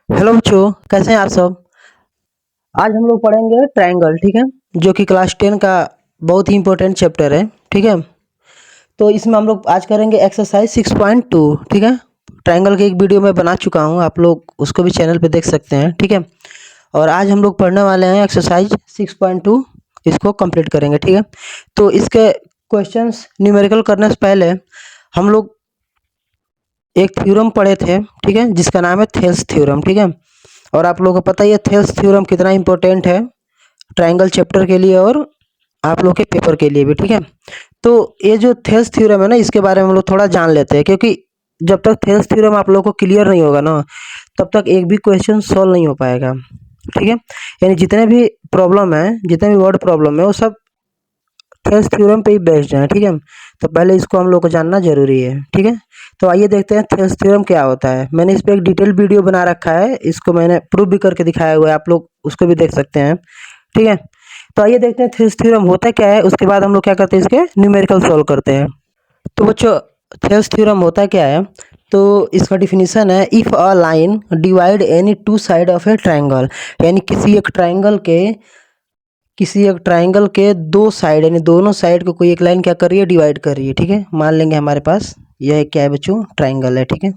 Hello बच्चों, कैसे हैं आप सब। आज हम लोग पढ़ेंगे ट्रायंगल, ठीक है, जो कि क्लास 10 का बहुत ही इंपॉर्टेंट चैप्टर है। ठीक है, तो इसमें हम लोग आज करेंगे एक्सरसाइज 6.2। ठीक है, ट्रायंगल की एक वीडियो मैं बना चुका हूँ, आप लोग उसको भी चैनल पे देख सकते हैं। ठीक है, और आज हम लोग पढ़ने वाले हैं एक्सरसाइज 6.2, इसको कंप्लीट करेंगे। ठीक है, तो इसके क्वेश्चंस न्यूमेरिकल करने से पहले हम लोग एक थ्योरम पढ़े थे, ठीक है, जिसका नाम है थेल्स थ्योरम। ठीक है, और आप लोगों को पता ही है थेल्स थ्योरम कितना इंपॉर्टेंट है ट्रायंगल चैप्टर के लिए और आप लोग के पेपर के लिए भी। ठीक है, तो ये जो थेल्स थ्योरम है ना, इसके बारे में हम लोग थोड़ा जान लेते हैं, क्योंकि जब तक थेल्स थ्योरम आप लोगों को क्लियर नहीं होगा ना, तब तक एक भी क्वेश्चन सॉल्व नहीं हो पाएगा। ठीक है, यानी जितने भी प्रॉब्लम है, जितने भी वर्ड प्रॉब्लम है, वो सब थेल्स थ्योरम पे ही बेस्ड है। ठीक है, तो पहले इसको हम लोग को जानना जरूरी है। ठीक है, तो आइए देखते हैं थेल्स थ्योरम क्या होता है। मैंने इस पे एक डिटेल वीडियो बना रखा है, इसको मैंने प्रूव भी करके दिखाया हुआ है, आप लोग उसको भी देख सकते हैं। ठीक है, तो आइए देखते हैं थेल्स थ्योरम होता क्या है, उसके बाद हम लोग क्या करते हैं, इसके न्यूमेरिकल सॉल्व करते हैं। तो बच्चों, थेल्स थ्योरम होता क्या है, तो इसका डिफिनीशन है, if a line divide any two side of A triangle, यानी किसी एक ट्रायंगल के दो साइड, यानी दोनों साइड को कोई एक लाइन क्या कर रही है, डिवाइड कर रही है। ठीक है, मान लेंगे हमारे पास यह क्या है बच्चों, ट्रायंगल है। ठीक है,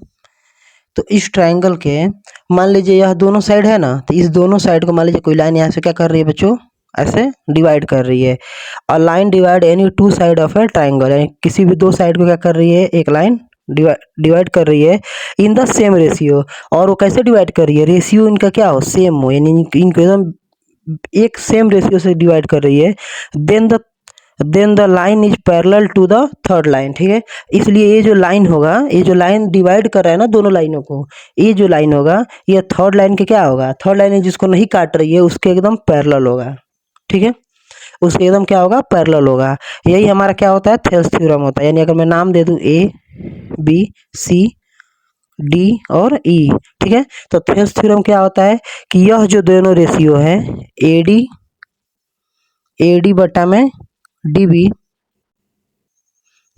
तो इस ट्रायंगल के मान लीजिए यह दोनों साइड है ना, तो इस दोनों साइड को मान लीजिए कोई लाइन यहाँ से क्या कर रही है बच्चों, ऐसे डिवाइड कर रही है। और line divide any two side of A triangle, यानी किसी भी दो साइड को क्या कर रही है, एक लाइन डिवाइड कर रही है इन द सेम रेशियो। और वो कैसे डिवाइड कर रही है, रेशियो इनका क्या हो, सेम हो, यानी इनको एकदम एक सेम रेशियो से डिवाइड कर रही है। Then the line is parallel to the third line. ठीक है, इसलिए ये जो लाइन होगा, ये जो लाइन डिवाइड कर रहा है ना दोनों लाइनों को, ये जो लाइन होगा, ये थर्ड लाइन के क्या होगा, थर्ड लाइन जिसको नहीं काट रही है उसके एकदम पैरेलल होगा। ठीक है, उसके एकदम क्या होगा, पैरेलल होगा। यही हमारा क्या होता है, थेल्स थ्योरम होता है। यानी अगर मैं नाम दे दूं ए बी सी डी और ई, ठीक है, तो थेल्स थ्योरम क्या होता है कि यह जो दोनों रेशियो है, एडी एडी बटा में डीबी,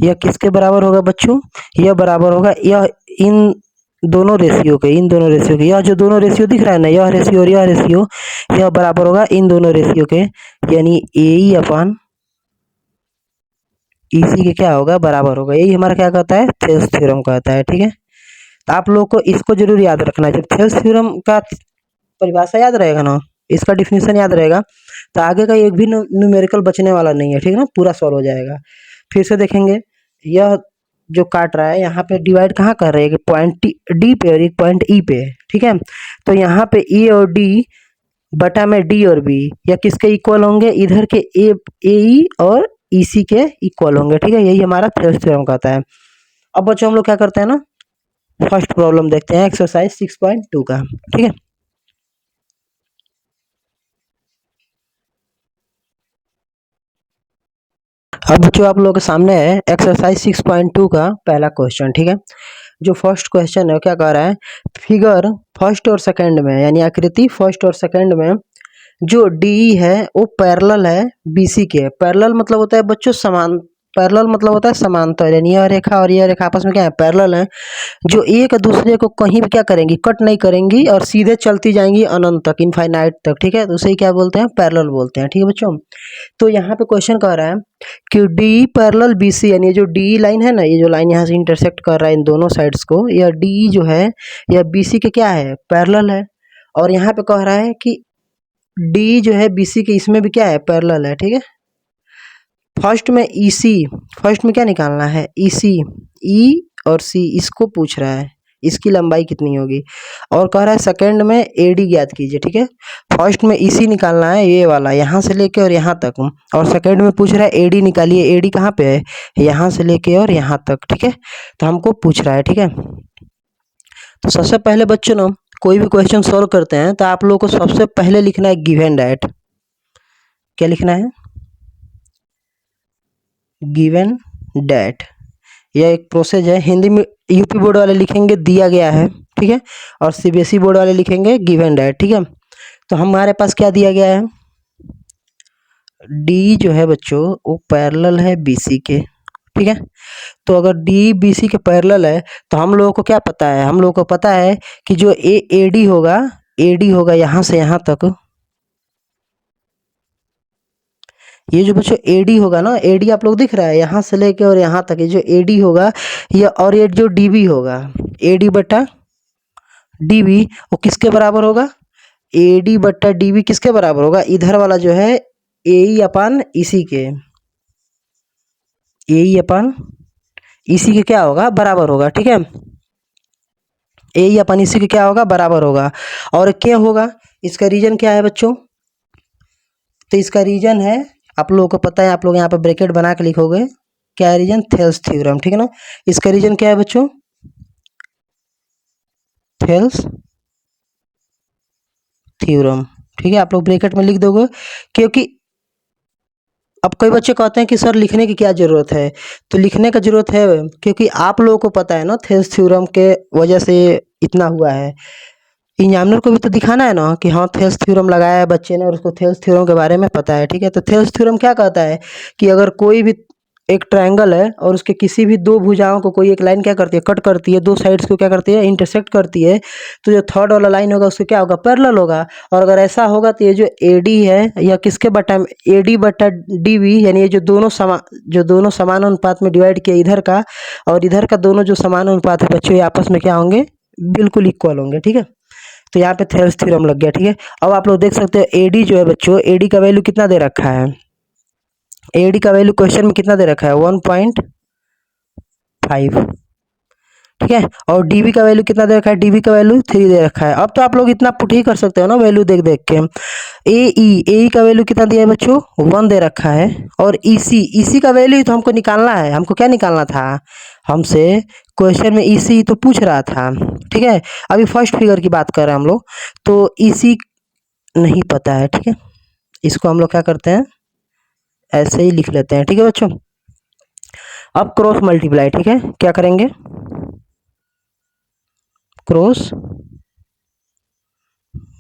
यह किसके बराबर होगा बच्चों, यह बराबर होगा यह इन दोनों रेशियो के यह जो दोनों रेशियो दिख रहा है ना, यह रेशियो और यह रेशियो, यह बराबर होगा इन दोनों रेशियो के, यानी ए ई अपन इसी के क्या होगा, बराबर होगा। यही हमारा क्या कहता है, थेल्स थ्योरम कहता है। ठीक है, तो आप लोग को इसको जरूर याद रखना है। जब थेल्स थ्योरम का परिभाषा याद रहेगा ना, इसका डिफिनीशन याद रहेगा, तो आगे का एक भी न्यूमेरिकल बचने वाला नहीं है। ठीक है ना, पूरा सॉल्व हो जाएगा। फिर से देखेंगे, यह जो काट रहा है यहाँ पे डिवाइड कहाँ कर रहे हैं, पॉइंट डी पे और एक पॉइंट ई पे। ठीक है, तो यहाँ पे ई और डी बटा में डी और बी, या किसके इक्वल होंगे, इधर के ए ई और ई सी के इक्वल होंगे। ठीक है, यही हमारा थेल्स थ्योरम कहता है। अब बच्चों हम लोग क्या करते हैं ना, फर्स्ट प्रॉब्लम देखते हैं एक्सरसाइज 6.2 का। ठीक है, अब बच्चों आप लोगों के सामने है एक्सरसाइज 6.2 का पहला क्वेश्चन। ठीक है, जो फर्स्ट क्वेश्चन है क्या कह रहा है, फिगर फर्स्ट और सेकंड में, यानी आकृति फर्स्ट और सेकंड में जो डी है वो पैरेलल है बीसी के। पैरेलल मतलब होता है बच्चों समान, पैरेलल मतलब होता है समांतर, यानी यह रेखा और यह रेखा आपस में क्या है, पैरेलल है, जो एक दूसरे को कहीं भी क्या करेंगी, कट नहीं करेंगी और सीधे चलती जाएंगी अनंत तक, इनफाइनाइट तक। ठीक है, तो उसे क्या बोलते हैं, पैरेलल बोलते हैं। ठीक है बच्चों, तो यहाँ पे क्वेश्चन कह रहा है कि डी पैरेलल बी सी, यानी जो डी लाइन है ना, ये जो लाइन यहाँ से इंटरसेक्ट कर रहा है इन दोनों साइड्स को, यह डी जो है यह बी सी के क्या है, पैरेलल है। और यहाँ पे कह रहा है कि डी जो है बी सी के इसमें भी क्या है, पैरेलल है। ठीक है, फर्स्ट में ई सी, फर्स्ट में क्या निकालना है, ई सी, ई और सी इसको पूछ रहा है, इसकी लंबाई कितनी होगी। और कह रहा है सेकंड में एडी ज्ञात कीजिए। ठीक है, फर्स्ट में ईसी निकालना है, ये वाला यहाँ से लेके और यहाँ तक, और सेकंड में पूछ रहा है एडी निकालिए। एडी कहाँ पे है, यहाँ से लेके और यहाँ तक। ठीक है, तो हमको पूछ रहा है। ठीक है, तो सबसे पहले बच्चों ना, कोई भी क्वेश्चन सॉल्व करते हैं तो आप लोगों को सबसे पहले लिखना है गिवन डैट। क्या लिखना है, गिवन डैट। यह एक प्रोसेस है, हिंदी में यूपी बोर्ड वाले लिखेंगे दिया गया है। ठीक है, और सीबीएसई बोर्ड वाले लिखेंगे गिवन डैट। ठीक है, तो हमारे पास क्या दिया गया है, डी जो है बच्चों वो पैरेलल है बीसी के। ठीक है। तो अगर डी बी सी के पैरेलल है तो हम लोगों को क्या पता है, हम लोगों को पता है कि जो ए डी होगा, ए डी होगा यहाँ से यहाँ तक, ये जो बच्चों एडी होगा ना, एडी आप लोग दिख रहा है यहाँ से लेके और यहाँ तक, ये जो एडी होगा ये, और ये जो डीबी होगा, एडी बट्टा डीबी, वो किसके बराबर होगा, एडी बट्टा डीबी किसके बराबर होगा, इधर वाला जो है ए अपन इसी के, ए अपन इसी के क्या होगा, बराबर होगा। ठीक है, ए अपन इसी के क्या होगा, बराबर होगा। और क्या होगा, इसका रीजन क्या है बच्चों, तो इसका रीजन है, आप लोगों को पता है, आप लोग यहाँ पे ब्रैकेट बना के लिखोगे, क्या है रीजन, थेल्स थ्योरम। ठीक है ना, इसका रीजन क्या है बच्चों, थेल्स थ्योरम। ठीक है, आप लोग ब्रैकेट में लिख दोगे, क्योंकि अब कई बच्चे कहते हैं कि सर लिखने की क्या ज़रूरत है, तो लिखने का ज़रूरत है क्योंकि आप लोगों को पता है ना, थेल्स थ्योरम के वजह से इतना हुआ है। एग्जामिनर को भी तो दिखाना है ना कि हाँ थेल्स थ्योरम लगाया है बच्चे ने और उसको थेल्स थ्योरम के बारे में पता है। ठीक है, तो थेल्स थ्योरम क्या कहता है कि अगर कोई भी एक ट्रायंगल है और उसके किसी भी दो भुजाओं को कोई एक लाइन क्या करती है, कट करती है, दो साइड्स को क्या करती है, इंटरसेक्ट करती है, तो जो थर्ड वाला लाइन होगा उसको क्या होगा, पैरेलल होगा। और अगर ऐसा होगा तो ये जो एडी है या किसके बटा, एडी बटा डीबी, यानी ये जो दोनों समान अनुपात में डिवाइड किया इधर का और इधर का, दोनों जो समान अनुपात है बच्चों, ये आपस में क्या होंगे, बिल्कुल इक्वल होंगे। ठीक है, तो यहाँ पे थेल्स थ्योरम लग गया। ठीक है, अब आप लोग देख सकते हो एडी जो है बच्चों, एडी का वैल्यू कितना दे रखा है, एडी का वैल्यू क्वेश्चन में कितना दे रखा है, 1.5। ठीक है, और डीबी का वैल्यू कितना दे रखा है, डीबी का वैल्यू 3 दे रखा है। अब तो आप लोग इतना पुट ही कर सकते हो ना वैल्यू देख देख के। ए का वैल्यू कितना दिया है बच्चों, 1 दे रखा है। और ईसी का वैल्यू तो हमको निकालना है, हमको क्या निकालना था, हमसे क्वेश्चन में ईसी तो पूछ रहा था। ठीक है, अभी फर्स्ट फिगर की बात कर रहे हैं हम लोग, तो ईसी नहीं पता है। ठीक है, इसको हम लोग क्या करते हैं, ऐसे ही लिख लेते हैं। ठीक है बच्चों, अब क्रॉस मल्टीप्लाई। ठीक है, क्या करेंगे, क्रॉस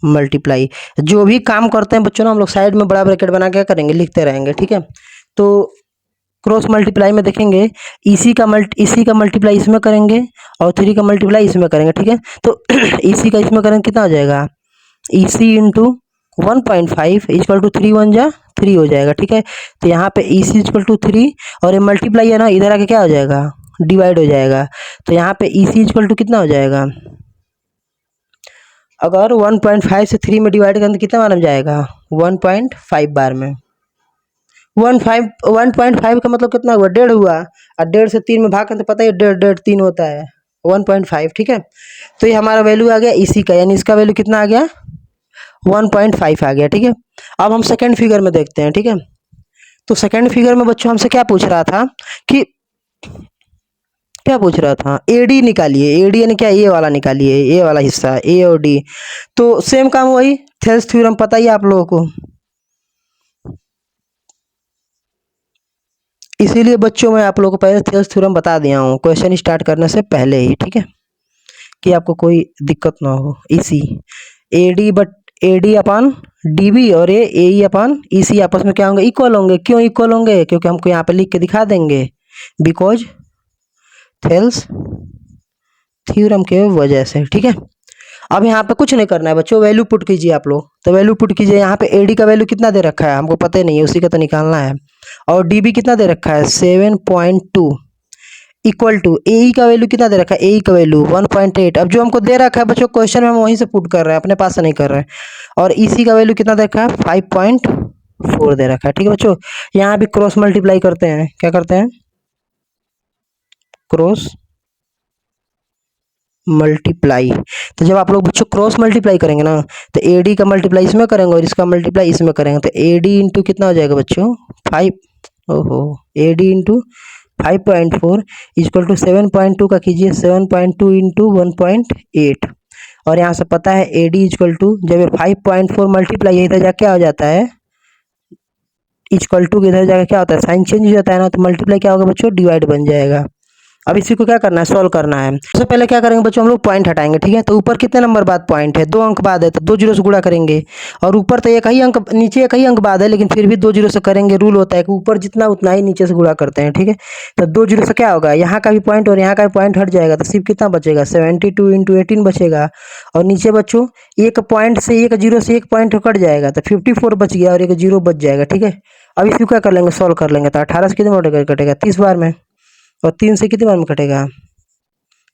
मल्टीप्लाई। जो भी काम करते हैं बच्चों ना, हम लोग साइड में बड़ा ब्रैकेट बना के करेंगे, लिखते रहेंगे। ठीक है, तो क्रॉस मल्टीप्लाई में देखेंगे, इसी का मल्टीप्लाई इसमें करेंगे और 3 का मल्टीप्लाई इसमें करेंगे। ठीक है, तो इसी का इसमें करेंगे, कितना हो जाएगा, इसी इंटू 1.5 इक्वल टू 3 1 जा 3 हो जाएगा। ठीक है, तो यहाँ पे इसी इक्वल टू 3 और ये मल्टीप्लाई है ना, इधर आके क्या हो जाएगा, डिवाइड हो जाएगा। तो यहाँ पे इसी इक्वल टू कितना हो जाएगा, अगर 1.5 से 3 में डिवाइड करें तो कितना बार में जाएगा, 1.5 बार में। 1.5 का मतलब कितना हुआ, 1.5 हुआ, और 1.5 से 3 में भाग करें तो पता है 1.5 3 होता है, 1.5। ठीक है, तो ये हमारा वैल्यू आ गया इसी का, यानी इसका वैल्यू कितना आ गया, 1.5 आ गया। ठीक है, अब हम सेकेंड फिगर में देखते हैं। ठीक है, तो सेकेंड फिगर में बच्चों हमसे क्या पूछ रहा था कि, क्या पूछ रहा था, एडी निकालिए, एडी यानी क्या, ए वाला निकालिए, ए वाला हिस्सा, ए और डी। तो सेम काम वही, थेल्स थ्योरम पता ही है आप लोगों को, इसीलिए बच्चों मैं आप लोगों को पहले थेल्स थ्योरम बता दिया हूँ क्वेश्चन स्टार्ट करने से पहले ही। ठीक है, कि आपको कोई दिक्कत ना हो। इसी AD but AD upon DB और ए अपान इसी आपस में क्या होंगे, इक्वल होंगे। क्यों इक्वल होंगे, क्योंकि हमको यहाँ पे लिख के दिखा देंगे, बिकॉज थेल्स थ्योरम के वजह से। ठीक है, अब यहाँ पे कुछ नहीं करना है बच्चों, वैल्यू पुट कीजिए आप लोग, तो वैल्यू पुट कीजिए। यहाँ पे एडी का वैल्यू कितना दे रखा है हमको पता ही नहीं है, उसी का तो निकालना है। और डीबी कितना दे रखा है, 7.2 इक्वल टू ए का वैल्यू कितना दे रखा है, ए का वैल्यू 1.8। अब जो हमको दे रखा है बच्चों क्वेश्चन में, हम वहीं से पुट कर रहे हैं, अपने पास से नहीं कर रहे हैं। और इसी का वैल्यू कितना दे रखा है, 5.4 दे रखा है। ठीक है बच्चों, यहाँ भी क्रॉस मल्टीप्लाई करते हैं, क्या करते हैं, क्रॉस मल्टीप्लाई। तो जब आप लोग बच्चों क्रॉस मल्टीप्लाई करेंगे ना, तो ए डी का मल्टीप्लाई इसमें करेंगे और इसका मल्टीप्लाई इसमें करेंगे, तो ए डी इंटू कितना हो जाएगा बच्चों, 5, ओहो, A D into 5.4 equal to 7.2 का कीजिए, 7.2 इंटू 1.8। और यहाँ से पता है ए डी इक्वल टू, जब 5.4 मल्टीप्लाई है इधर जाके क्या हो जाता है, इक्वल टू इधर जाके क्या होता है, साइन चेंज हो जाता है ना, तो मल्टीप्लाई क्या होगा बच्चों, डिवाइड बन जाएगा। अब इसी को क्या करना है, सॉल्व करना है। सबसे पहले क्या करेंगे बच्चों, हम लोग पॉइंट हटाएंगे, ठीक है। तो ऊपर कितने नंबर बाद पॉइंट है, 2 अंक बाद है, तो 2 जीरो से गुणा करेंगे। और ऊपर तो एक ही अंक, नीचे एक ही अंक बाद है, लेकिन फिर भी 2 जीरो से करेंगे। रूल होता है कि ऊपर जितना उतना ही नीचे से गुणा करते हैं, ठीक है। तो 2 जीरो से क्या होगा, यहाँ का भी पॉइंट और यहाँ का भी पॉइंट हट जाएगा, तो सिर्फ कितना बचेगा, 72 इंटू 18 बचेगा। और नीचे बच्चों एक पॉइंट से, एक जीरो से एक पॉइंट कट जाएगा, तो 54 बच गया और एक जीरो बच जाएगा, ठीक है। अब इसको क्या कर लेंगे, सॉल्व कर लेंगे। तो 18 से कितने बार कटेगा, 30 बार में। और 3 से कितने बार में कटेगा,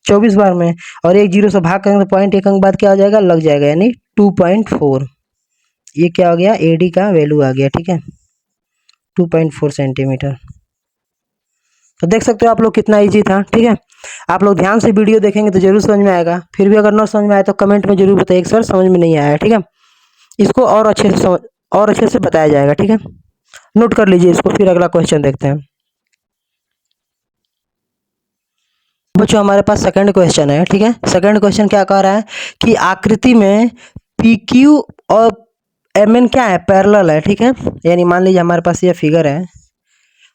24 बार में। और एक जीरो से भाग करेंगे तो पॉइंट एक अंक बाद क्या हो जाएगा, लग जाएगा, यानी 2.4। ये क्या हो गया, एडी का वैल्यू आ गया, ठीक है, 2.4 सेंटीमीटर। तो देख सकते हो आप लोग कितना इजी था, ठीक है। आप लोग ध्यान से वीडियो देखेंगे तो जरूर समझ में आएगा। फिर भी अगर ना समझ में आए तो कमेंट में जरूर बताइए, सर समझ में नहीं आया, ठीक है। इसको और अच्छे से बताया जाएगा, ठीक है। नोट कर लीजिए इसको, फिर अगला क्वेश्चन देखते हैं। बच्चों हमारे पास सेकंड क्वेश्चन है, ठीक है। सेकंड क्वेश्चन क्या कह रहा है कि आकृति में पी क्यू और एम एन क्या है, पैरेलल है, ठीक है। यानी मान लीजिए हमारे पास ये फिगर है,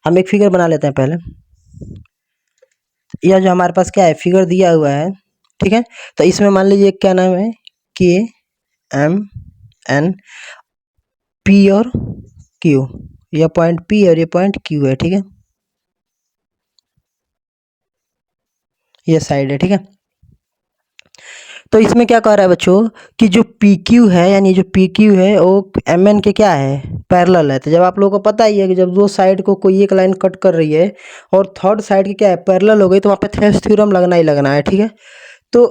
हम एक फिगर बना लेते हैं पहले। यह जो हमारे पास क्या है, फिगर दिया हुआ है, ठीक है। तो इसमें मान लीजिए क्या नाम है, के एम एन पी और क्यू। यह पॉइंट पी और ये पॉइंट क्यू है, ठीक है। ये साइड है, ठीक है। तो इसमें क्या कह रहा है बच्चों कि जो पी क्यू है, यानी जो पी क्यू है वो एम एन के क्या है, पैरेलल है। तो जब आप लोगों को पता ही है कि जब दो साइड को कोई एक लाइन कट कर रही है और थर्ड साइड की क्या है, पैरेलल हो गई, तो वहाँ पे थेवेनिन थ्योरम लगना ही लगना है, ठीक है। तो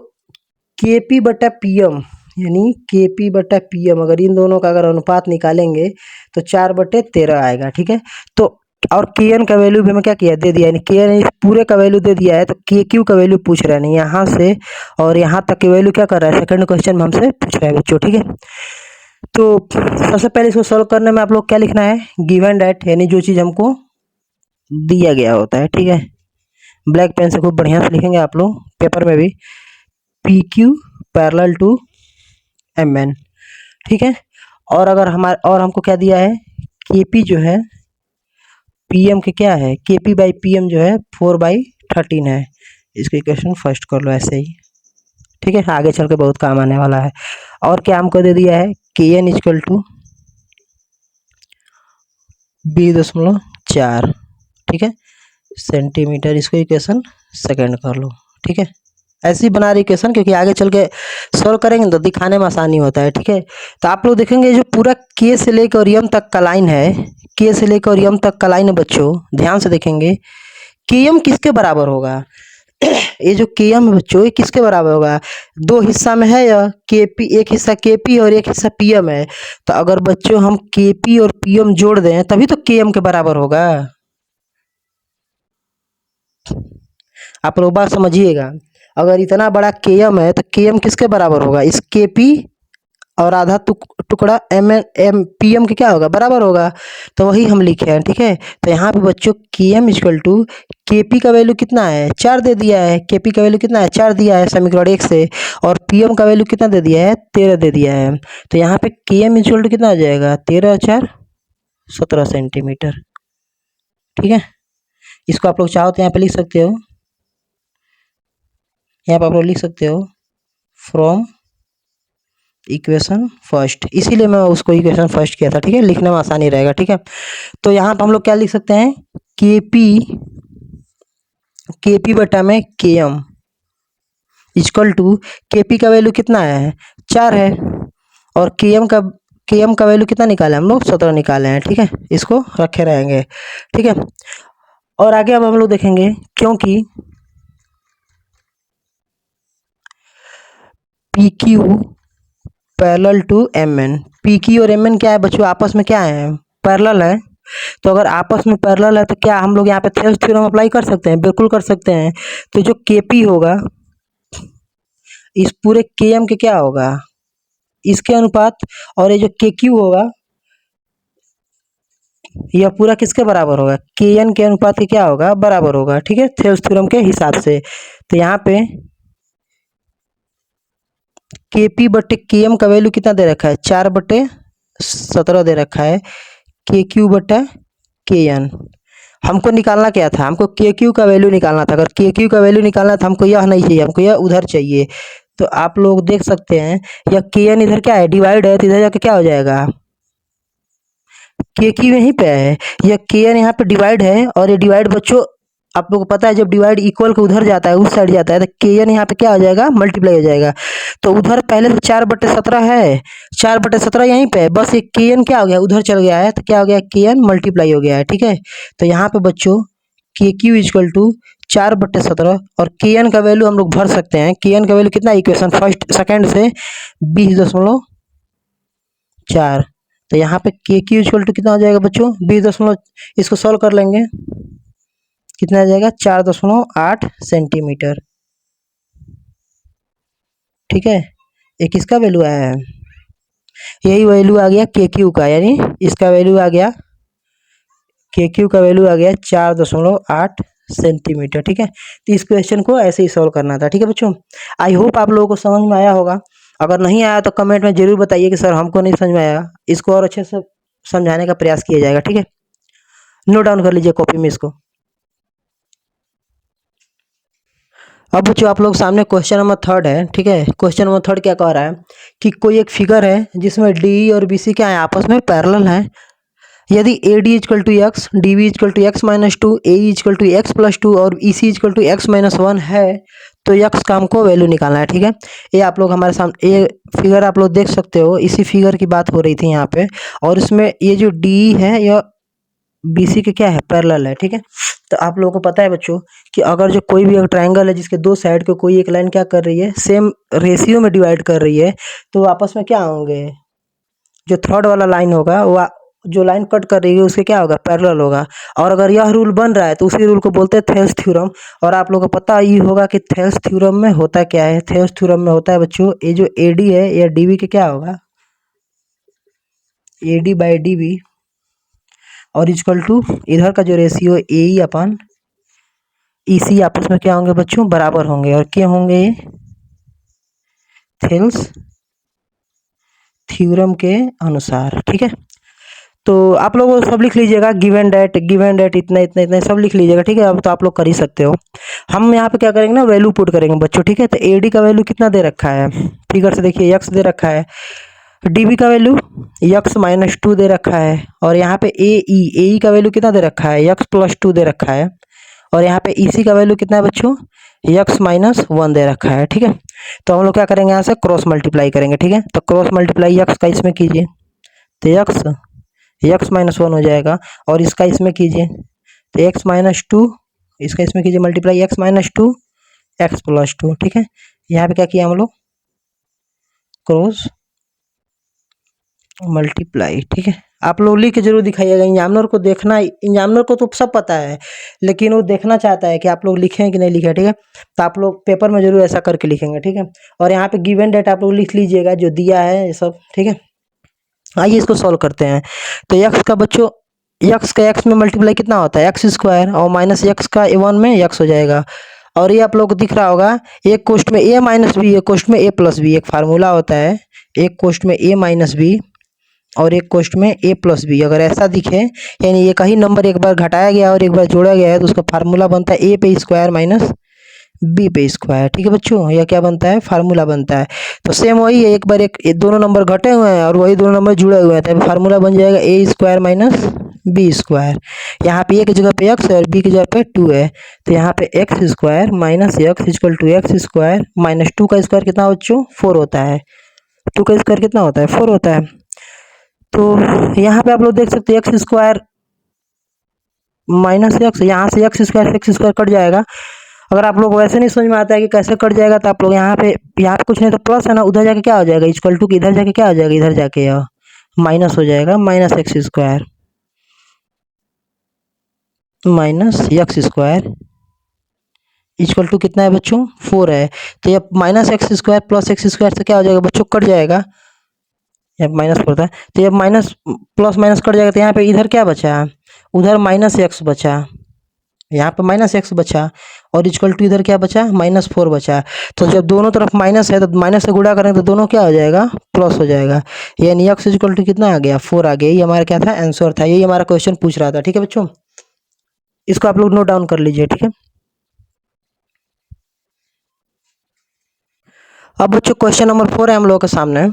के पी बटा पी एम, यानी के पी बटा पी एम, अगर इन दोनों का अगर अनुपात निकालेंगे तो 4/13 आएगा, ठीक है। तो और के एन का वैल्यू भी हमें क्या किया, दे दिया, यानी के एन पूरे का वैल्यू दे दिया है। तो के क्यू का वैल्यू पूछ रहा है, नहीं यहाँ से और यहाँ तक की वैल्यू क्या कर रहा है, सेकंड क्वेश्चन में हमसे पूछ रहा है बच्चों, ठीक है। तो सबसे पहले इसको सॉल्व करने में आप लोग क्या लिखना है, गिवन डेट, यानी जो चीज़ हमको दिया गया होता है, ठीक है। ब्लैक पेन से खूब बढ़िया से लिखेंगे आप लोग पेपर में भी, P Q parallel to M N, ठीक है। और अगर हमारे, और हमको क्या दिया है, के पी जो है पी एम के क्या है, के पी बाई पी एम जो है 4/13 है। इसको इक्वेशन फर्स्ट कर लो ऐसे ही, ठीक है, आगे चल के बहुत काम आने वाला है। और क्या हमको दे दिया है, के एन इक्वल टू 20.4, ठीक है, सेंटीमीटर। इसको इक्वेशन सेकंड कर लो, ठीक है। ऐसे ही बना रही इक्वेशन, क्योंकि आगे चल के सॉल्व करेंगे तो दिखाने में आसानी होता है, ठीक है। तो आप लोग देखेंगे जो पूरा के से लेकर यम तक का लाइन है, के से लेकर यम तक का लाइन है बच्चों, ध्यान से देखेंगे, के एम किसके बराबर होगा ये जो के एम है बच्चों, ये किसके बराबर होगा, दो हिस्सा में है यह के पी, एक हिस्सा के पी और एक हिस्सा पी एम है। तो अगर बच्चों हम के पी और पी एम जोड़ दें तभी तो के एम के बराबर होगा। आप लोग बात समझिएगा, अगर इतना बड़ा के एम है तो के एम किसके बराबर होगा, इस के पी और आधा टुकड़ा M N M P M के क्या होगा, बराबर होगा। तो वही हम लिखे हैं, ठीक है। तो यहाँ पे बच्चों के एम इक्वल टू के पी का वैल्यू कितना है, 4 दे दिया है, के पी का वैल्यू कितना है, 4 दिया है समीकरण 1 से। और पी एम का वैल्यू कितना दे दिया है, 13 दे दिया है। तो यहाँ पे के एम इक्वल टू कितना आ जाएगा, 13×4 = 17 सेंटीमीटर, ठीक है। इसको आप लोग चाहो तो यहाँ पे लिख सकते हो, यहाँ पे आप लोग लिख सकते हो फ्रॉम इक्वेशन फर्स्ट, इसीलिए मैं उसको इक्वेशन फर्स्ट किया था, ठीक है, लिखने में आसानी रहेगा, ठीक है। तो यहाँ पे हम लोग क्या लिख सकते हैं, के पी बटा में के एम इक्वल टू, के पी का वैल्यू कितना है, 4 है, और के एम का वैल्यू कितना निकाले हम लोग, 17 निकाले हैं, ठीक है। इसको रखे रहेंगे, ठीक है। और आगे अब हम लोग देखेंगे, क्योंकि P Q parallel to M N, P Q और एम एन क्या है बच्चों, आपस में क्या है, पैरेलल है। तो अगर आपस में पैरेलल है तो क्या हम लोग यहाँ पे थेवेनिन थ्योरम अप्लाई कर सकते हैं, बिल्कुल कर सकते हैं। तो जो के पी होगा इस पूरे के एम के क्या होगा, इसके अनुपात, और ये जो के क्यू होगा यह पूरा किसके बराबर होगा, के एन के अनुपात के क्या होगा, बराबर होगा, ठीक है, थेवेनिन थ्योरम के हिसाब से। तो यहाँ पे के पी बटे के एम का वैल्यू कितना दे रखा है, 4/17 दे रखा है, के क्यू बटा के एन। हमको निकालना क्या था, हमको के क्यू का वैल्यू निकालना था। अगर के क्यू का वैल्यू निकालना था, हमको यह नहीं चाहिए, हमको यह उधर चाहिए। तो आप लोग देख सकते हैं यह के एन इधर क्या है, डिवाइड है, तो इधर जाके क्या हो जाएगा, के क्यू यहीं पे है, यह के एन यहाँ पे डिवाइड है, और ये डिवाइड बच्चों आप लोगों को पता है जब डिवाइड इक्वल के उधर जाता है, उस साइड जाता है, तो के एन यहाँ पे क्या हो जाएगा, मल्टीप्लाई हो जाएगा। तो उधर पहले से 4/17 है, 4/17 यहीं पे है, बस ये के एन क्या हो गया, उधर चल गया है, तो क्या हो गया, के एन मल्टीप्लाई हो गया है। ठीक है, तो यहाँ पे बच्चों के क्यू इजकल टू 4/17, और के एन का वैल्यू हम लोग भर सकते हैं। के एन का वैल्यू कितना, इक्वेशन फर्स्ट सेकंड से 20.4। तो यहाँ पे के क्यू इक्वल टू कितना हो जाएगा बच्चों, 20 इसको सॉल्व कर लेंगे, कितना आ जाएगा, 4.8 सेंटीमीटर। ठीक है, ये किसका वैल्यू आया है, यही वैल्यू आ गया के क्यू का, यानी इसका वैल्यू आ गया, के क्यू का वैल्यू आ गया 4.8 सेंटीमीटर। ठीक है, तो इस क्वेश्चन को ऐसे ही सॉल्व करना था। ठीक है बच्चों, आई होप आप लोगों को समझ में आया होगा। अगर नहीं आया तो कमेंट में जरूर बताइए कि सर हमको नहीं समझ में आया, इसको और अच्छे से समझाने का प्रयास किया जाएगा। ठीक है, नोट डाउन कर लीजिए कॉपी में इसको। अब बच्चों आप लोग सामने क्वेश्चन नंबर 3 है। ठीक है, क्वेश्चन नंबर 3 क्या कह रहा है कि कोई एक फिगर है जिसमें डी और बी सी क्या है, आपस में पैरेलल है। यदि A D equal to x, D B equal to x-2, A equal to x+2 और ई सी इजकल टू x-1 है, तो यक्स का हमको वैल्यू निकालना है। ठीक है, ये आप लोग हमारे सामने ये फिगर आप लोग देख सकते हो, इसी फिगर की बात हो रही थी यहाँ पे, और इसमें ये जो डी है यह बी सी के क्या है, पैरेलल है। ठीक है, तो आप लोगों को पता है बच्चों कि अगर जो कोई भी एक ट्रायंगल है जिसके दो साइड को कोई एक लाइन क्या कर रही है, सेम रेशियो में डिवाइड कर रही है, तो आपस में क्या होंगे, जो थर्ड वाला लाइन होगा वो जो लाइन कट कर रही है उसके क्या होगा, पैरेलल होगा। और अगर यह रूल बन रहा है तो उसी रूल को बोलते हैं थेल्स थ्योरम। और आप लोगों को पता ही होगा कि थेल्स थ्योरम में होता क्या है, थेल्स थ्योरम में होता है बच्चों, ये जो ए डी है या डी बी के क्या होगा, A D by D B, और इजकल टू इधर का जो रेशियो ए ई अपन ई सी आपस में क्या होंगे बच्चों, बराबर होंगे। और क्या होंगे, थेल्स थ्योरम के अनुसार। ठीक है, तो आप लोग सब लिख लीजिएगा, गिवन डेट इतना इतना इतना सब लिख लीजिएगा। ठीक है, अब तो आप लोग कर ही सकते हो। हम यहाँ पे क्या करेंगे ना, वैल्यू पुट करेंगे बच्चों। ठीक है, तो ए डी का वैल्यू कितना दे रखा है, फिगर से देखिए यक्स दे रखा है, डी बी का वैल्यू x-2 दे रखा है, और यहाँ पे ए ई का वैल्यू कितना दे रखा है, x+2 दे रखा है, और यहाँ पे ई सी का वैल्यू कितना है बच्चों, x-1 दे रखा है। ठीक है, तो हम लोग क्या करेंगे, यहाँ से क्रॉस मल्टीप्लाई करेंगे। ठीक है, तो क्रॉस मल्टीप्लाई यक्स का इसमें कीजिए, तो x-1 हो जाएगा, और इसका इसमें कीजिए तो x-2, इसका इसमें कीजिए मल्टीप्लाई x-2 x+2। ठीक है, यहाँ पे क्या किया हम लोग, क्रॉस मल्टीप्लाई। ठीक है, आप लोग लिख के जरूर दिखाइएगा, एग्जामिनर को देखना, एग्जामिनर को तो सब पता है लेकिन वो देखना चाहता है कि आप लोग लिखें कि नहीं लिखे। ठीक है, तो आप लोग पेपर में जरूर ऐसा करके लिखेंगे। ठीक है, और यहाँ पे गिवन डेट आप लोग लिख लीजिएगा जो दिया है ये सब। ठीक है, आइए इसको सॉल्व करते हैं। तो यक्स का बच्चों, यक्स का एक्स में मल्टीप्लाई कितना होता है, x², और माइनस यक्स का A1 में यक्स हो जाएगा। और ये आप लोग को दिख रहा होगा, एक कोष्ट में a माइनस बी, एक कोष्ट में a+b, एक फार्मूला होता है, एक कोष्ट में a माइनस बी और एक कोष्ट में a+b। अगर ऐसा दिखे यानी ये कहीं नंबर एक बार घटाया गया और एक बार जोड़ा गया है, तो उसका फार्मूला बनता है a पे स्क्वायर माइनस बी पे स्क्वायर। ठीक है बच्चों, यह क्या बनता है, फार्मूला बनता है। तो सेम वही है, एक बार एक दोनों नंबर घटे हुए हैं और वही दोनों नंबर जुड़े हुए हैं, तो फार्मूला बन जाएगा a² माइनस बी स्क्वायर। यहाँ पे a की जगह पे x है और b की जगह पे 2 है, तो यहाँ पे x² minus x equal to x² minus 2 का स्क्वायर कितना बच्चों, 4 होता है। 2 का स्क्वायर कितना होता है, 4 होता है। तो यहाँ पे आप लोग देख सकते हैं x² माइनस x, यहाँ से x² कट जाएगा। अगर आप लोग वैसे नहीं समझ में आता है कि कैसे कट जाएगा, तो आप लोग यहाँ पे कुछ नहीं तो प्लस है ना, उधर जाके क्या हो जाएगा, इक्वल टू, इधर जाके क्या हो जाएगा, इधर जाके यह माइनस हो जाएगा, minus x² minus x² equal to कितना है बच्चों, 4 है। तो ये माइनस x² प्लस x² से क्या हो जाएगा बच्चों, कट जाएगा, यहाँ माइनस पड़ता है, तो ये माइनस प्लस माइनस कट जाएगा। तो यहाँ पे इधर क्या बचा, उधर माइनस x बचा, यहाँ पे माइनस x बचा, और इक्वल टू इधर क्या बचा, -4 बचा। तो जब दोनों तरफ माइनस है तो माइनस से गुणा करेंगे तो दोनों क्या हो जाएगा, प्लस हो जाएगा। यानी x इक्वल टू कितना आ गया, 4 आ गया। ये हमारा क्या था, आंसर था, यही हमारा क्वेश्चन पूछ रहा था। ठीक है बच्चों, इसको आप लोग नोट डाउन कर लीजिए, ठीक है। अब बच्चों क्वेश्चन नंबर 4 है हम लोगों के सामने।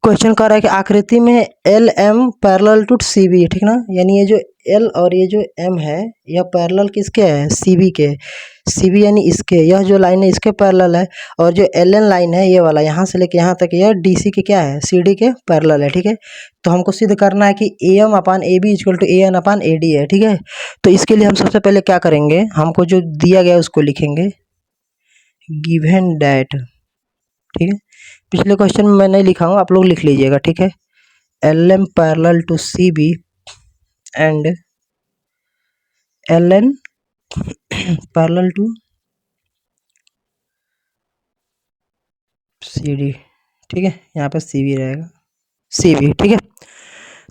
क्वेश्चन कर रहा है कि आकृति में L M parallel to C B, ठीक ना, यानी ये जो एल और ये जो एम है यह पैरेलल किसके है, सी बी के। सी बी यानी इसके, यह जो लाइन है इसके पैरेलल है, और जो एल एन लाइन है ये वाला यहाँ से लेके यहाँ तक यह डी सी के क्या है, सी डी के पैरेलल है, ठीक है। तो हमको सिद्ध करना है कि A M upon A B equal to A N upon A D है, ठीक है। तो इसके लिए हम सबसे पहले क्या करेंगे, हमको जो दिया गया है उसको लिखेंगे, गिवन डैट, ठीक है। पिछले क्वेश्चन में मैं नहीं लिखा हूँ, आप लोग लिख लीजिएगा, ठीक है। L M parallel to C B and L N parallel to C D, ठीक है। यहाँ पर सी बी रहेगा, सी बी, ठीक है।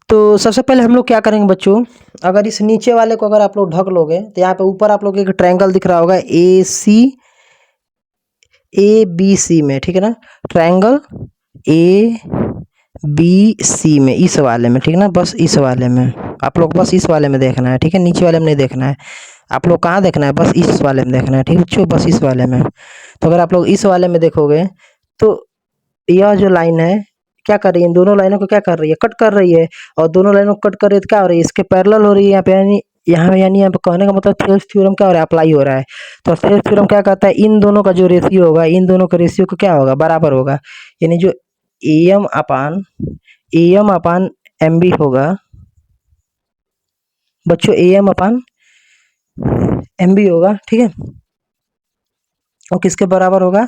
तो सबसे पहले हम लोग क्या करेंगे बच्चों, अगर इस नीचे वाले को अगर आप लोग ढक लोगे तो यहाँ पे ऊपर आप लोग एक ट्रायंगल दिख रहा होगा ए सी ए बी सी में, ठीक है ना, ट्रायंगल ए बी सी में, इस वाले में, ठीक है ना, बस इस वाले में आप लोग बस इस वाले में देखना है, ठीक है, नीचे वाले में नहीं देखना है। आप लोग कहाँ देखना है, बस इस वाले में देखना है, ठीक है बच्चों, बस इस वाले में। तो अगर आप लोग इस वाले में देखोगे तो यह जो लाइन है क्या कर रही है, इन दोनों लाइनों को क्या कर रही है, कट कर रही है, और दोनों लाइनों को कट कर रही है तो क्या हो रही है, इसके पैरेलल हो रही है यहाँ पे, यानी यहाँ पे कहने का मतलब थेल्स थ्योरम क्या हो रहा है, अप्लाई हो रहा है। तो थेल्स थ्योरम क्या कहता है, इन दोनों का जो रेशियो होगा, इन दोनों का रेशियो को क्या होगा, बराबर होगा, यानी जो A M upon M B होगा बच्चों, A M upon M B होगा, ठीक है। और किसके बराबर होगा,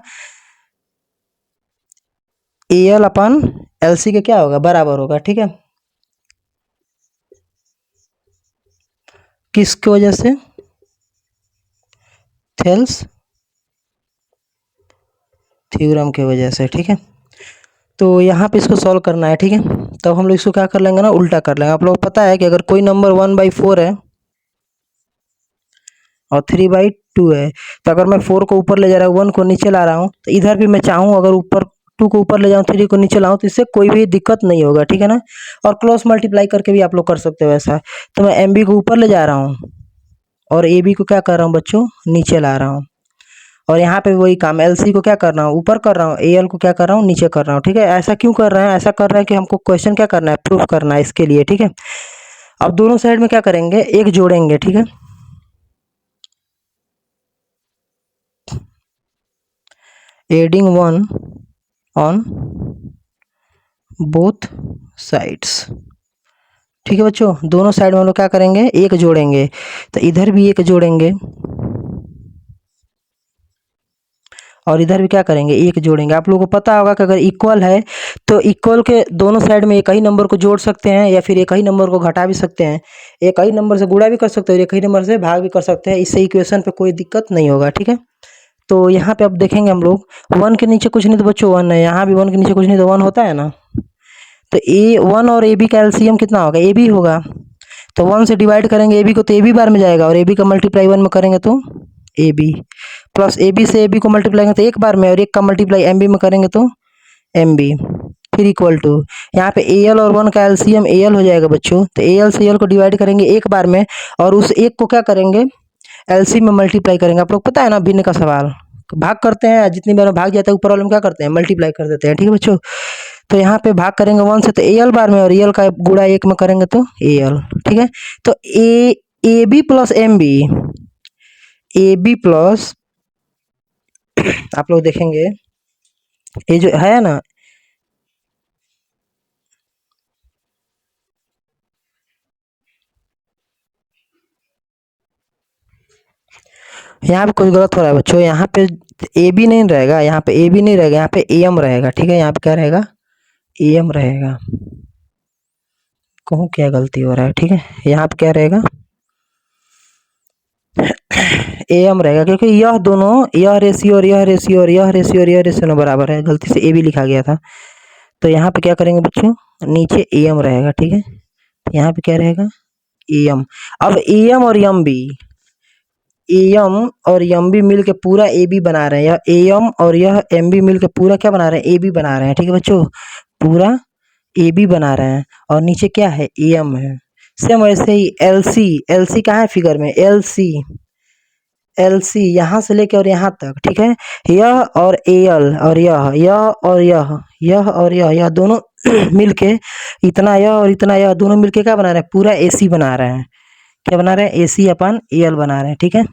ए एल अपान एल सी के क्या होगा, बराबर होगा, ठीक है। किसकी वजह से, थेल्स थ्योरम की वजह से, ठीक है। तो यहाँ पे इसको सॉल्व करना है, ठीक है। तो हम लोग इसको क्या कर लेंगे ना, उल्टा कर लेंगे। आप लोग पता है कि अगर कोई नंबर 1/4 है और 3/2 है, तो अगर मैं 4 को ऊपर ले जा रहा हूँ, 1 को नीचे ला रहा हूँ, तो इधर भी मैं चाहूँ अगर ऊपर 2 को ऊपर ले जाऊँ, 3 को नीचे लाऊँ, तो इससे कोई भी दिक्कत नहीं होगा, ठीक है ना। और क्रॉस मल्टीप्लाई करके भी आप लोग कर सकते हो ऐसा। तो मैं एम बी को ऊपर ले जा रहा हूँ और ए बी को क्या कर रहा हूँ बच्चों, नीचे ला रहा हूँ। और यहाँ पे वही काम, एल सी को क्या कर रहा हूँ, ऊपर कर रहा हूँ, ए एल को क्या कर रहा हूँ, नीचे कर रहा हूँ, ठीक है। ऐसा क्यों कर रहे हैं, ऐसा कर रहे हैं कि हमको क्वेश्चन क्या करना है, प्रूफ करना है, इसके लिए, ठीक है। अब दोनों साइड में क्या करेंगे, एक जोड़ेंगे, ठीक है। एडिंग 1 ऑन बोथ साइड्स, ठीक है बच्चों। दोनों साइड में हम लोग क्या करेंगे, एक जोड़ेंगे, तो इधर भी एक जोड़ेंगे और इधर भी क्या करेंगे, एक जोड़ेंगे। आप लोगों को पता होगा कि अगर इक्वल है तो इक्वल के दोनों साइड में एक ही नंबर को जोड़ सकते हैं या फिर एक ही नंबर को घटा भी सकते हैं, एक ही नंबर से गुणा भी कर सकते हैं, एक ही नंबर से भाग भी कर सकते हैं। इससे इक्वेशन पे कोई दिक्कत नहीं होगा, ठीक है। तो यहाँ पे अब देखेंगे हम लोग, 1 के नीचे कुछ नहीं तो बच्चों 1 है, यहाँ भी 1 के नीचे कुछ नहीं तो 1 होता है ना। तो ए 1 और ए बी का एलसीएम कितना होगा, ए बी होगा। तो 1 से डिवाइड करेंगे ए बी को तो ए बी बार में जाएगा, और ए बी का मल्टीप्लाई 1 में करेंगे तो A B, plus A B से ए बी को मल्टीप्लाई करेंगे तो एक बार में, और एक का मल्टीप्लाई एम बी में करेंगे तो एम बी, फिर इक्वल टू, यहाँ पे ए एल और 1 का एलसीएम ए एल हो जाएगा बच्चों। तो ए एल से एल को डिवाइड करेंगे एक बार में, और उस एक को क्या करेंगे, एलसी में मल्टीप्लाई करेंगे। आप लोग पता है ना, भिन्न का सवाल भाग करते हैं, जितनी बार भाग जाता है ऊपर वाले में क्या करते हैं, मल्टीप्लाई कर देते हैं, ठीक है बच्चों। तो यहाँ पे भाग करेंगे 1 से तो ए एल बार में, और ए एल का गुणा 1 में करेंगे तो ए एल, ठीक है। तो A B plus M B, A B plus आप लोग देखेंगे ये जो है ना, यहाँ पे कुछ गलत हो रहा है बच्चों, यहाँ पे ए बी नहीं रहेगा, यहाँ पे ए बी नहीं रहेगा, यहाँ पे ए एम रहेगा, ठीक है। यहाँ पे क्या रहेगा, ए एम रहेगा। कहूँ क्या गलती हो रहा है, ठीक है। यहाँ पे क्या रहेगा, ए एम रहेगा, क्योंकि यह दोनों, यह रेशियो और यह रेशियो और यह रेशियो और यह रेशियो बराबर है, गलती से ए बी लिखा गया था। तो यहाँ पे क्या करेंगे बच्चों, नीचे ए एम रहेगा, ठीक है। यहाँ पे क्या रहेगा, ए एम। अब ए एम और एम बी, ए एम और एम बी मिल के पूरा ए बी बना रहे हैं, यह ए एम और यह एम बी मिल के पूरा क्या बना रहे हैं, ए बी बना रहे हैं, ठीक है बच्चों, पूरा ए बी बना रहे हैं। और नीचे क्या है, ए एम है। सेम वैसे ही एल सी, एल सी कहाँ है फिगर में, एल सी, एल सी यहाँ से लेके और यहाँ तक, ठीक है। यह और ए एल और यह और यह और यह दोनों मिलके, इतना यह और इतना यह दोनों मिलके क्या बना रहे हैं, पूरा एसी बना रहे हैं। क्या बना रहे हैं, एसी अपन ए एल बना रहे हैं, ठीक है।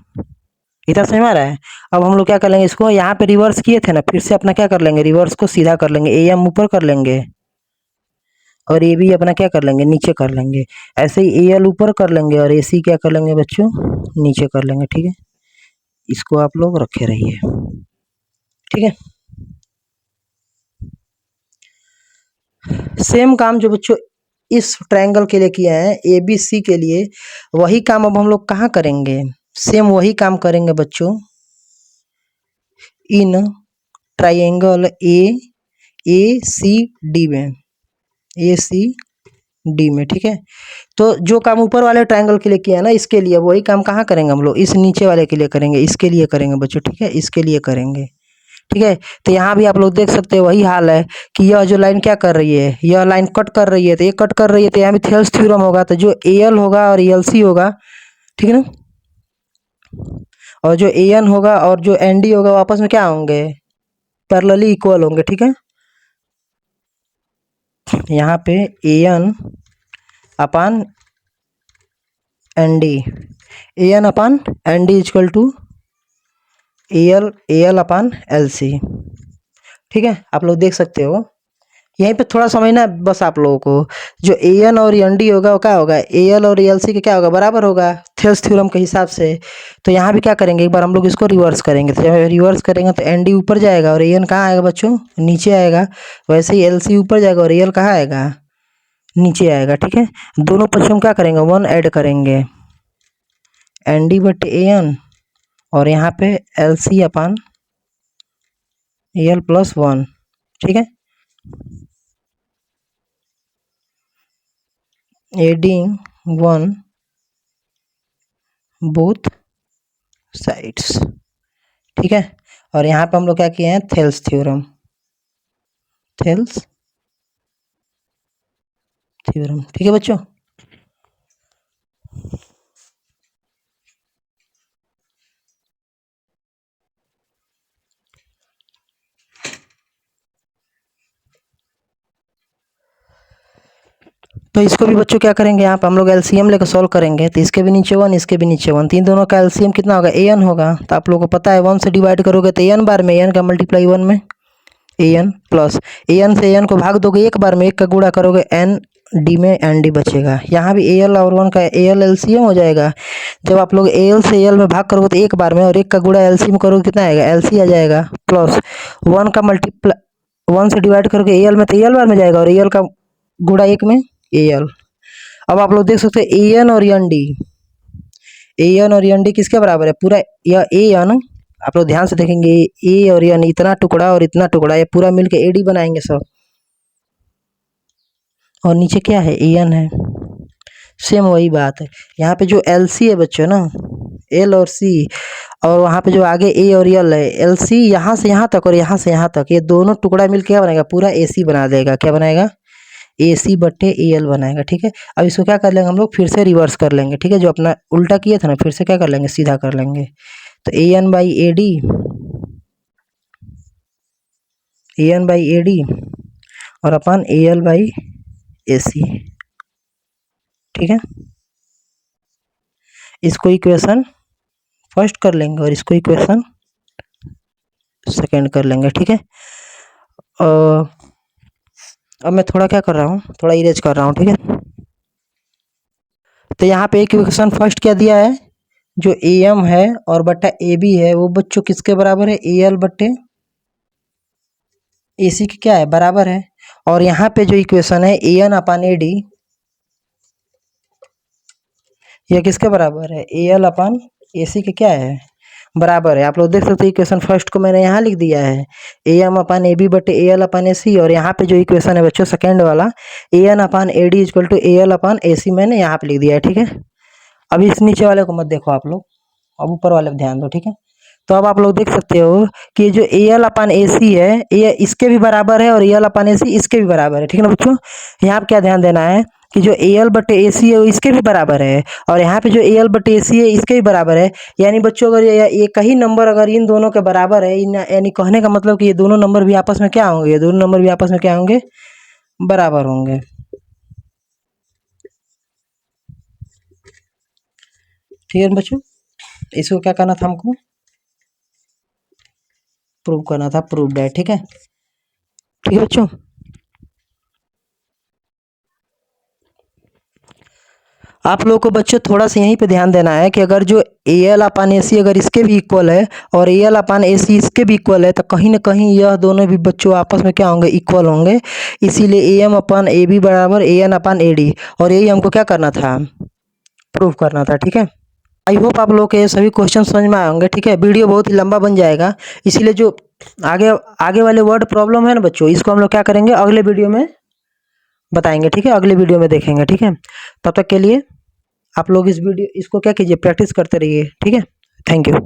इतना समझ में आ रहा है। अब हम लोग क्या कर लेंगे, इसको यहाँ पे रिवर्स किए थे ना, फिर से अपना क्या कर लेंगे, रिवर्स को सीधा कर लेंगे, ए एम ऊपर कर लेंगे और ये भी अपना क्या कर लेंगे, नीचे कर लेंगे। ऐसे ही ए एल ऊपर कर लेंगे और ए सी क्या कर लेंगे बच्चों, नीचे कर लेंगे, ठीक है। इसको आप लोग रखे रहिए, ठीक है। सेम काम जो बच्चों इस ट्रायंगल के लिए किए हैं ए बी सी के लिए, वही काम अब हम लोग कहाँ करेंगे, सेम वही काम करेंगे बच्चों in triangle A C D में, ए सी डी में, ठीक है। तो जो काम ऊपर वाले ट्रायंगल के लिए किया है ना, इसके लिए वही काम कहाँ करेंगे हम लोग, इस नीचे वाले के लिए करेंगे, इसके लिए करेंगे बच्चों, ठीक है, इसके लिए करेंगे, ठीक है। तो यहाँ भी आप लोग देख सकते हैं वही हाल है कि यह जो लाइन क्या कर रही है, यह लाइन कट कर रही है, तो ये कट कर रही है, तो यहाँ भी थेल्स थ्योरम होगा, तो जो ए एल होगा और एल सी होगा, ठीक है ना, और जो ए एन होगा और जो एन डी होगा वो आपस में क्या होंगे, पैरेलली इक्वल होंगे, ठीक है। यहाँ पे A N upon N D, A N upon N D is equal to A L upon L C, ठीक है। आप लोग देख सकते हो, यहीं पे थोड़ा समझना है बस आप लोगों को, जो ए एन और एन डी होगा वो क्या होगा, ए एल और एल सी के क्या होगा, बराबर होगा थेल्स थ्योरम के हिसाब से। तो यहाँ भी क्या करेंगे, एक बार हम लोग इसको रिवर्स करेंगे, तो जब रिवर्स करेंगे तो एन डी ऊपर जाएगा और ए एन कहाँ आएगा बच्चों, नीचे आएगा। वैसे ही एल सी ऊपर जाएगा और ए एल कहाँ आएगा, नीचे आएगा, ठीक है। दोनों पक्षों में क्या करेंगे, वन ऐड करेंगे, एन डी बटे ए एन, और यहाँ पे L C upon A L plus one, ठीक है। एडिंग वन बोथ साइड्स, ठीक है। और यहाँ पे हम लोग क्या किए हैं, थेल्स थ्योरम, थेल्स थ्योरम, ठीक है बच्चों। तो इसको भी बच्चों क्या करेंगे, यहाँ पे हम लोग एलसीएम लेकर सॉल्व करेंगे, तो इसके भी नीचे वन, इसके भी नीचे वन, तीन दोनों का एलसीएम कितना होगा, ए एन होगा। तो आप लोगों को पता है वन से डिवाइड करोगे तो ए एन बार में, ए एन का मल्टीप्लाई वन में, A N plus A N से ए एन को भाग दोगे एक बार में, एक का गुणा करोगे एन डी में, एन डी बचेगा। यहाँ भी ए एल और वन का A L L C M हो जाएगा। जब आप लोग ए एल से ए एल में भाग करोगे तो एक बार में, और एक का गुणा एल सी में करोगे कितना आएगा, एल सी आ जाएगा, प्लस वन का मल्टीप्लाई, वन से डिवाइड करोगे ए एल में तो ए एल बार में जाएगा, और ए एल का गुणा एक में ए एल। अब आप लोग देख सकते हैं ए एन और एन डी, ए एन और एन डी किसके बराबर है, पूरा यह ए एन, आप लोग ध्यान से देखेंगे ए और एन, इतना टुकड़ा और इतना टुकड़ा, ये पूरा मिलके ए डी बनाएंगे सब, और नीचे क्या है, ए एन है। सेम वही बात है, यहाँ पे जो एल सी है बच्चों ना, एल और सी, और वहाँ पे जो आगे ए और एल है, एल सी यहाँ से यहाँ तक और यहाँ से यहाँ तक, ये दोनों टुकड़ा मिलके क्या बनाएगा, पूरा ए सी बना देगा। क्या बनाएगा, ए सी बट्टे ए एल बनाएगा, ठीक है। अब इसको क्या कर लेंगे हम लोग, फिर से रिवर्स कर लेंगे, ठीक है। जो अपना उल्टा किया था ना, फिर से क्या कर लेंगे, सीधा कर लेंगे। तो A N by A D, A N by A D और अपन ए एल बाई ए सी, ठीक है। इसको इक्वेशन फर्स्ट कर लेंगे और इसको इक्वेशन सेकेंड कर लेंगे, ठीक है। अब मैं थोड़ा क्या कर रहा हूँ, थोड़ा इरेज कर रहा हूँ, ठीक है। तो यहाँ पे एक इक्वेशन फर्स्ट क्या दिया है, जो ए एम है और बट्टा ए बी है वो बच्चों किसके बराबर है, ए एल बट्टे ए सी के क्या है, बराबर है। और यहाँ पे जो इक्वेशन है ए एन अपान ए डी, यह किसके बराबर है, ए एल अपान ए सी के क्या है, बराबर है। आप लोग देख सकते हैं इक्वेशन फर्स्ट को मैंने यहाँ लिख दिया है, ए एम अपान ए बी बटे ए एल अपान ए सी, और यहाँ पे जो इक्वेशन है बच्चों सेकेंड वाला, A N upon A D equal to A L upon A C, मैंने यहाँ पे लिख दिया है, ठीक है। अभी इस नीचे वाले को मत देखो आप लोग, अब ऊपर वाले पे ध्यान दो, ठीक है। तो अब आप लोग देख सकते हो कि जो ए एल अपान ए सी है, ये इसके भी बराबर है, और ए एल अपान ए सी इसके भी बराबर है, ठीक है ना बच्चों। यहाँ पे क्या ध्यान देना है कि जो ए एल बटे ए सी है वो इसके भी बराबर है, और यहाँ पे जो ए एल बटे ए सी है इसके भी बराबर है। यानी बच्चों अगर ये कहीं नंबर अगर इन दोनों के बराबर है, यानी कहने का मतलब कि ये दोनों नंबर भी आपस में क्या होंगे, ये दोनों नंबर भी आपस में क्या होंगे, बराबर होंगे। ठीक है बच्चों, इसको क्या करना था हमको, प्रूव करना था, प्रूव्ड है। ठीक है, ठीक है बच्चों। आप लोगों को बच्चों थोड़ा सा यहीं पे ध्यान देना है कि अगर जो ए एल अपान ए सी अगर इसके भी इक्वल है और ए एल अपान ए सी इसके भी इक्वल है, तो कहीं ना कहीं यह दोनों भी बच्चों आपस में क्या होंगे, इक्वल होंगे। इसीलिए ए एम अपान ए बी बराबर ए एन अपान ए डी, और यही हमको क्या करना था, प्रूव करना था। ठीक है, आई होप आप लोग के ये सभी क्वेश्चन समझ में आए होंगे। ठीक है, वीडियो बहुत ही लंबा बन जाएगा, इसीलिए जो आगे आगे वाले वर्ड प्रॉब्लम है ना बच्चों, इसको हम लोग क्या करेंगे, अगले वीडियो में बताएंगे। ठीक है, अगले वीडियो में देखेंगे। ठीक है, तब तक के लिए आप लोग इसको क्या कीजिए, प्रैक्टिस करते रहिए। ठीक है, थैंक यू।